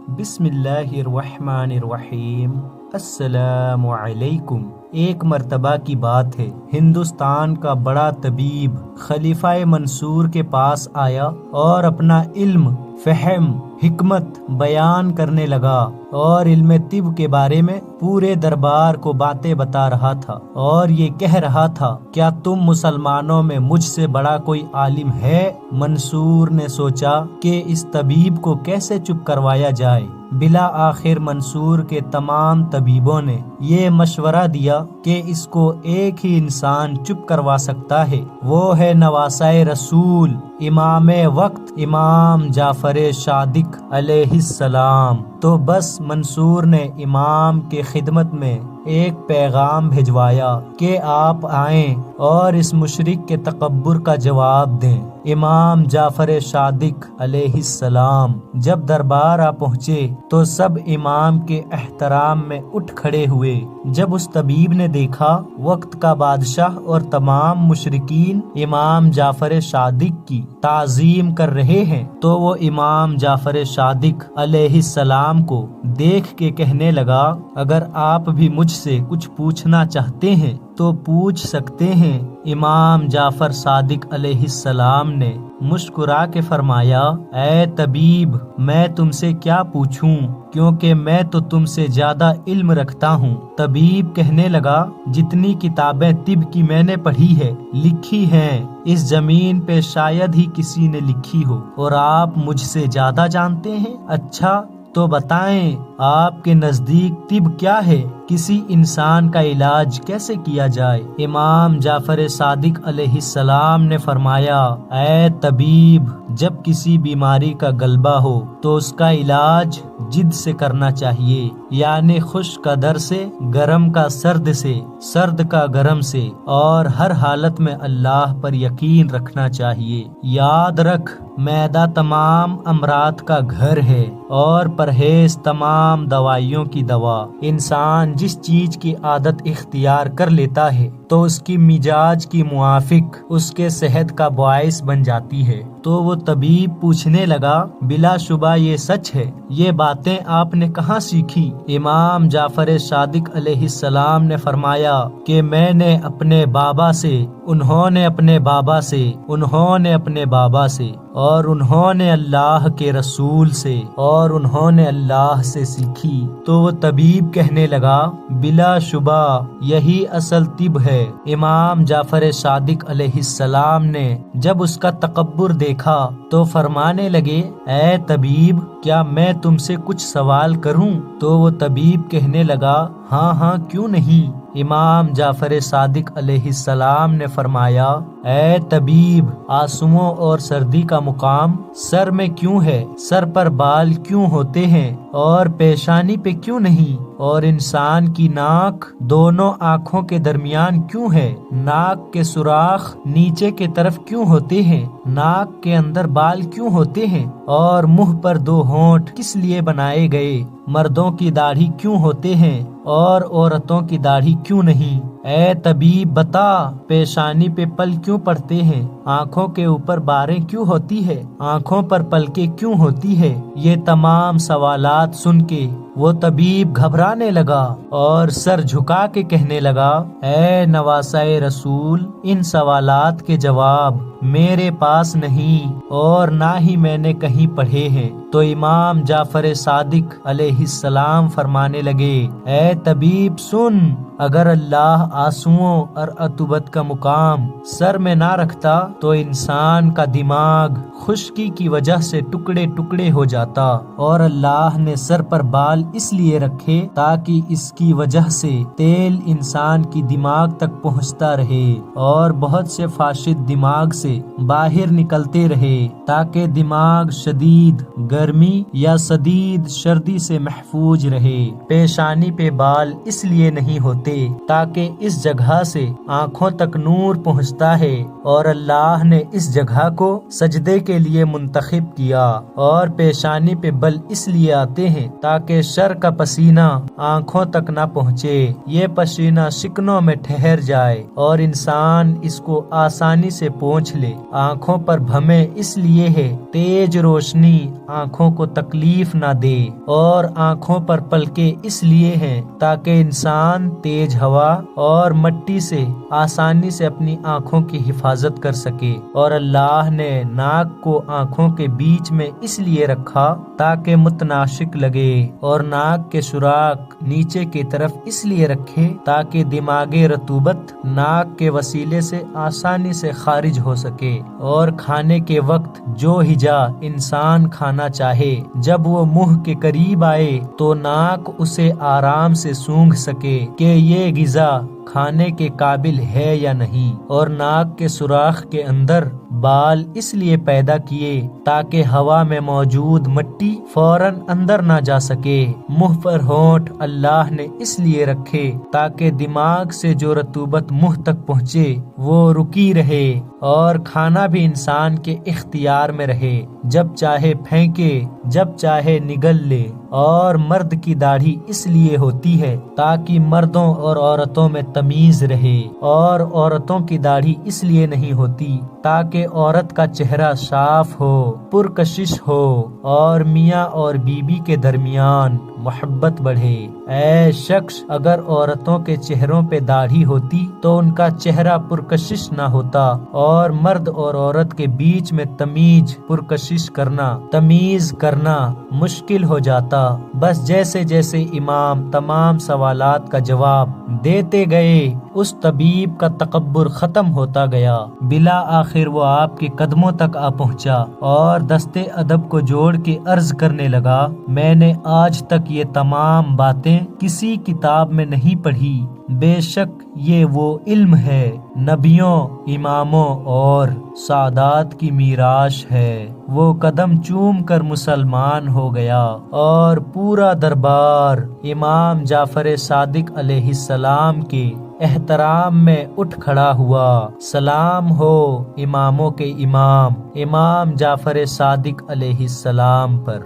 بسم اللہ الرحمن الرحیم۔ السلام علیکم۔ ایک مرتبہ کی بات ہے، ہندوستان کا بڑا طبیب خلیفہ منصور کے پاس آیا اور اپنا علم، فہم، حکمت بیان کرنے لگا اور علم طب کے بارے میں پورے دربار کو باتیں بتا رہا تھا اور یہ کہہ رہا تھا، کیا تم مسلمانوں میں مجھ سے بڑا کوئی عالم ہے؟ منصور نے سوچا کہ اس طبیب کو کیسے چپ کروایا جائے۔ بلا آخر منصور کے تمام طبیبوں نے یہ مشورہ دیا کہ اس کو ایک ہی انسان چپ کروا سکتا ہے، وہ ہے نواسۂ رسول، امام وقت، امام جعفر صادق علیہ السلام۔ تو بس منصور نے امام کے خدمت میں ایک پیغام بھجوایا کہ آپ آئیں اور اس مشرک کے تکبر کا جواب دیں۔ امام جعفر صادق علیہ السلام جب دربار آ پہنچے تو سب امام کے احترام میں اٹھ کھڑے ہوئے۔ جب اس طبیب نے دیکھا وقت کا بادشاہ اور تمام مشرکین امام جعفر صادق کی تعظیم کر رہے ہیں تو وہ امام جعفر صادق علیہ السلام کو دیکھ کے کہنے لگا، اگر آپ بھی مجھ سے کچھ پوچھنا چاہتے ہیں تو پوچھ سکتے ہیں۔ امام جعفر صادق علیہ السلام نے مسکرا کے فرمایا، اے طبیب، میں تم سے کیا پوچھوں کیونکہ میں تو تم سے زیادہ علم رکھتا ہوں۔ طبیب کہنے لگا، جتنی کتابیں طب کی میں نے پڑھی ہے، لکھی ہیں، اس زمین پہ شاید ہی کسی نے لکھی ہو، اور آپ مجھ سے زیادہ جانتے ہیں۔ اچھا تو بتائیں، آپ کے نزدیک طب کیا ہے؟ کسی انسان کا علاج کیسے کیا جائے؟ امام جعفر صادق علیہ السلام نے فرمایا، اے طبیب، جب کسی بیماری کا غلبہ ہو تو اس کا علاج جد سے کرنا چاہیے، یعنی خشک کا در سے، گرم کا سرد سے، سرد کا گرم سے، اور ہر حالت میں اللہ پر یقین رکھنا چاہیے۔ یاد رکھ، معدہ تمام امراض کا گھر ہے اور پرہیز تمام دوائیوں کی دوا۔ انسان جس چیز کی عادت اختیار کر لیتا ہے تو اس کی مزاج کی موافق اس کے صحت کا باعث بن جاتی ہے۔ تو وہ طبیب پوچھنے لگا، بلا شبہ یہ سچ ہے، یہ باتیں آپ نے کہاں سیکھی؟ امام جعفر صادق علیہ السلام نے فرمایا کہ میں نے اپنے بابا سے، انہوں نے اپنے بابا سے، انہوں نے اپنے بابا سے، اور انہوں نے اللہ کے رسول سے، اور انہوں نے اللہ سے سیکھی۔ تو وہ طبیب کہنے لگا، بلا شبہ یہی اصل طب ہے۔ امام جعفر صادق علیہ السلام نے جب اس کا تکبر دیکھا تو فرمانے لگے، اے طبیب، کیا میں تم سے کچھ سوال کروں؟ تو وہ طبیب کہنے لگا، ہاں ہاں، کیوں نہیں۔ امام جعفر صادق علیہ السلام نے فرمایا، اے طبیب، آنسوؤں اور سردی کا مقام سر میں کیوں ہے؟ سر پر بال کیوں ہوتے ہیں اور پیشانی پہ کیوں نہیں؟ اور انسان کی ناک دونوں آنکھوں کے درمیان کیوں ہے؟ ناک کے سوراخ نیچے کے طرف کیوں ہوتے ہیں؟ ناک کے اندر بال کیوں ہوتے ہیں؟ اور منہ پر دو ہونٹ کس لیے بنائے گئے؟ مردوں کی داڑھی کیوں ہوتے ہیں اور عورتوں کی داڑھی کیوں نہیں؟ اے طبیب بتا، پیشانی پہ پل کیوں پڑتے ہیں؟ آنکھوں کے اوپر باریں کیوں ہوتی ہے؟ آنکھوں پر پلکیں کیوں ہوتی ہے؟ یہ تمام سوالات سن کے وہ طبیب گھبرانے لگا اور سر جھکا کے کہنے لگا، اے نواسۂ رسول، ان سوالات کے جواب میرے پاس نہیں اور نہ ہی میں نے کہیں پڑھے ہیں۔ تو امام جعفر صادق علیہ السلام فرمانے لگے، اے طبیب سن، اگر اللہ آنسوؤں اور عطوبت کا مقام سر میں نہ رکھتا تو انسان کا دماغ خشکی کی وجہ سے ٹکڑے ٹکڑے ہو جاتا، اور اللہ نے سر پر بال اس لیے رکھے تاکہ اس کی وجہ سے تیل انسان کی دماغ تک پہنچتا رہے اور بہت سے فاسد دماغ سے باہر نکلتے رہے، تاکہ دماغ شدید گرمی یا شدید سردی سے محفوظ رہے۔ پیشانی پہ بال اس لیے نہیں ہوتے تاکہ اس جگہ سے آنکھوں تک نور پہنچتا ہے، اور اللہ نے اس جگہ کو سجدے کے لیے منتخب کیا، اور پیشانی پہ بل اس لیے آتے ہیں تاکہ شر کا پسینہ آنکھوں تک نہ پہنچے، یہ پسینہ شکنوں میں ٹھہر جائے اور انسان اس کو آسانی سے پہنچ لے۔ آنکھوں پر بھمیں اس لیے ہے تیز روشنی آنکھوں آنکھوں کو تکلیف نہ دے، اور آنکھوں پر پلکیں اس لیے ہیں تاکہ انسان تیز ہوا اور مٹی سے آسانی سے اپنی آنکھوں کی حفاظت کر سکے، اور اللہ نے ناک کو آنکھوں کے بیچ میں اس لیے رکھا تاکہ متناسق لگے، اور ناک کے سوراخ نیچے کی طرف اس لیے رکھے تاکہ دماغی رطوبت ناک کے وسیلے سے آسانی سے خارج ہو سکے، اور کھانے کے وقت جو ہجا انسان کھانا چاہے جب وہ منہ کے قریب آئے تو ناک اسے آرام سے سونگھ سکے کہ یہ غذا کھانے کے قابل ہے یا نہیں، اور ناک کے سوراخ کے اندر بال اس لیے پیدا کیے تاکہ ہوا میں موجود مٹی فوراً اندر نہ جا سکے۔ منہ پر ہونٹ اللہ نے اس لیے رکھے تاکہ دماغ سے جو رطوبت منہ تک پہنچے وہ رکی رہے، اور کھانا بھی انسان کے اختیار میں رہے، جب چاہے پھینکے جب چاہے نگل لے۔ اور مرد کی داڑھی اس لیے ہوتی ہے تاکہ مردوں اور عورتوں میں تمیز رہے، اور عورتوں کی داڑھی اس لیے نہیں ہوتی تاکہ عورت کا چہرہ صاف ہو، پرکشش ہو، اور میاں اور بیوی کے درمیان محبت بڑھے۔ اے شخص، اگر عورتوں کے چہروں پہ داڑھی ہوتی تو ان کا چہرہ پرکشش نہ ہوتا، اور مرد اور عورت کے بیچ میں تمیز کرنا مشکل ہو جاتا۔ بس جیسے جیسے امام تمام سوالات کا جواب دیتے گئے اس طبیب کا تکبر ختم ہوتا گیا۔ بلا آخر وہ آپ کے قدموں تک آ پہنچا اور دستے ادب کو جوڑ کے عرض کرنے لگا، میں نے آج تک یہ تمام باتیں کسی کتاب میں نہیں پڑھی، بے شک یہ وہ علم ہے نبیوں، اماموں اور سادات کی میراث ہے۔ وہ قدم چوم کر مسلمان ہو گیا اور پورا دربار امام جعفر صادق علیہ السلام کے احترام میں اٹھ کھڑا ہوا۔ سلام ہو اماموں کے امام، امام جعفر صادق علیہ السلام پر۔